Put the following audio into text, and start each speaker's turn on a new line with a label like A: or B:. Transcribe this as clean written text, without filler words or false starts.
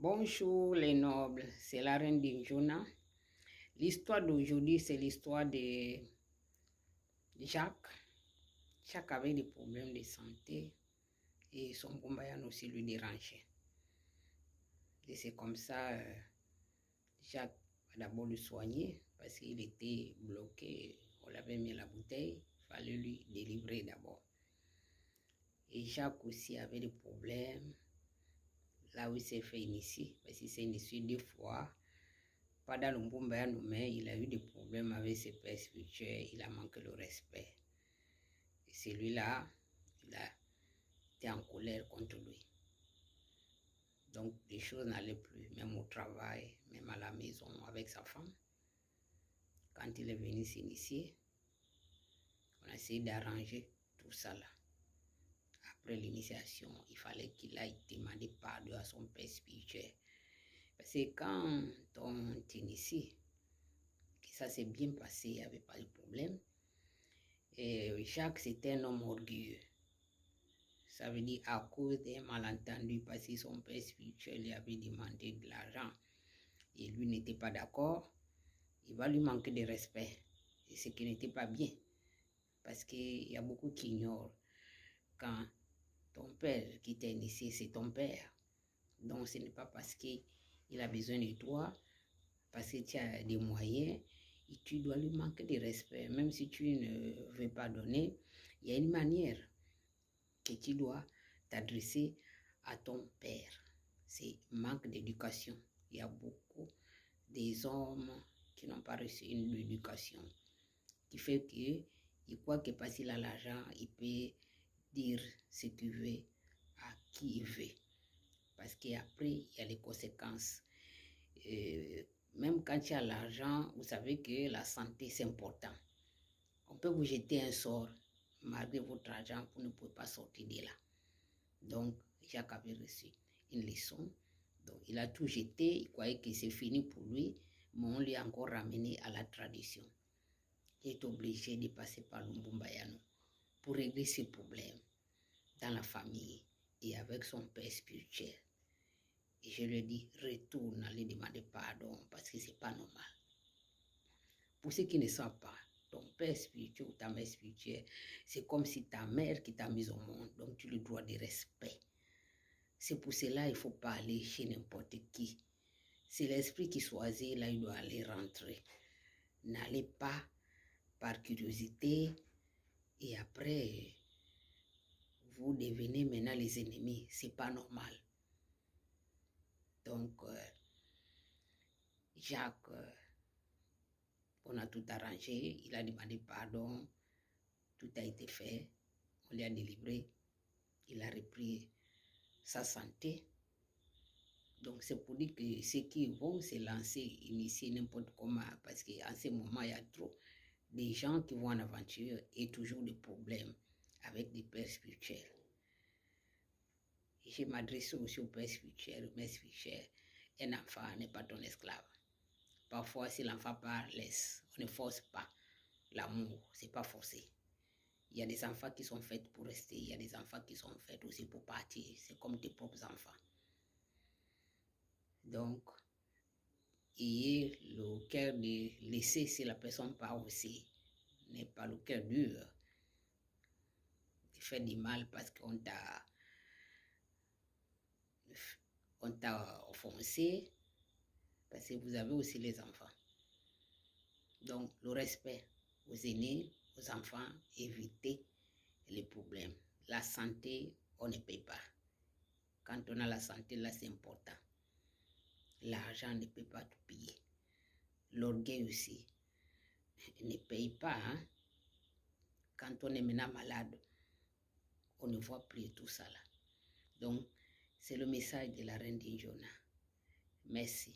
A: Bonjour les nobles, c'est la reine d'Injuna. L'histoire d'aujourd'hui, c'est l'histoire de Jacques. Jacques avait des problèmes de santé et son Bombayan aussi lui dérangeait. Et c'est comme ça, Jacques a d'abord le soigner parce qu'il était bloqué. On l'avait mis à la bouteille, il fallait lui délivrer d'abord. Et Jacques aussi avait des problèmes. Là où il s'est fait initier, parce qu'il s'est initié 2 fois. Pendant le Mbumba, mais il a eu des problèmes avec ses pères spirituels, il a manqué le respect. Et celui-là, il a été en colère contre lui. Donc les choses n'allaient plus, même au travail, même à la maison avec sa femme. Quand il est venu s'initier, on a essayé d'arranger tout ça là. Après l'initiation, il fallait qu'il aille demander pardon à son père spirituel. Parce que quand on t'initie, que ça s'est bien passé, il n'y avait pas de problème. Et Jacques, c'était un homme orgueilleux. Ça veut dire à cause d'un malentendu, parce que son père spirituel lui avait demandé de l'argent et lui n'était pas d'accord, il va lui manquer de respect. Et ce qui n'était pas bien. Parce qu'il y a beaucoup qui ignorent quand ton père qui t'a initié, c'est ton père. Donc ce n'est pas parce qu'il a besoin de toi, parce que tu as des moyens, et tu dois lui manquer de respect. Même si tu ne veux pas donner, il y a une manière que tu dois t'adresser à ton père. C'est manque d'éducation. Il y a beaucoup des hommes qui n'ont pas reçu une éducation, qui fait qu'il croit que parce qu'il a l'argent, il peut dire ce qu'il veut à qui il veut. Parce qu'après, il y a les conséquences. Même quand tu as l'argent, vous savez que la santé, c'est important. On peut vous jeter un sort, malgré votre argent, vous ne pouvez pas sortir de là. Donc, Jacques avait reçu une leçon. Donc, il a tout jeté, il croyait que c'est fini pour lui, mais on lui a encore ramené à la tradition. Il est obligé de passer par le Mbumbayano pour régler ses problèmes dans la famille et avec son père spirituel. Et je lui ai dit, retourne, allez demander pardon parce que c'est pas normal. Pour ceux qui ne savent pas, ton père spirituel ou ta mère spirituelle, c'est comme si ta mère qui t'a mis au monde, donc tu as le droit de respect. C'est pour cela qu'il ne faut pas aller chez n'importe qui. C'est l'esprit qui choisit, là il doit aller rentrer. N'allez pas par curiosité et après, vous devenez maintenant les ennemis. C'est pas normal. Donc, Jacques, on a tout arrangé, il a demandé pardon, tout a été fait, on lui a délivré, il a repris sa santé. Donc c'est pour dire que ceux qui vont se lancer, initier n'importe comment, parce qu'en ce moment, il y a trop de gens qui vont en aventure et toujours des problèmes avec des pères spirituels. Et je m'adresse aussi aux pères spirituels, aux mères spirituelles. Un enfant n'est pas ton esclave. Parfois, si l'enfant part, laisse. On ne force pas. L'amour, c'est pas forcé. Il y a des enfants qui sont faits pour rester. Il y a des enfants qui sont faits aussi pour partir. C'est comme tes propres enfants. Donc, ayez le cœur de laisser si la personne part aussi. N'est pas le cœur dur. Tu fais du mal parce qu'on t'a offensé. Parce que vous avez aussi les enfants. Donc, le respect aux aînés, aux enfants, évitez les problèmes. La santé, on ne paye pas. Quand on a la santé, là, c'est important. L'argent ne peut pas tout payer. L'orgueil aussi ne paye pas. Hein? Quand on est maintenant malade, on ne voit plus tout ça là. Donc, c'est le message de la reine d'Injuna. Merci.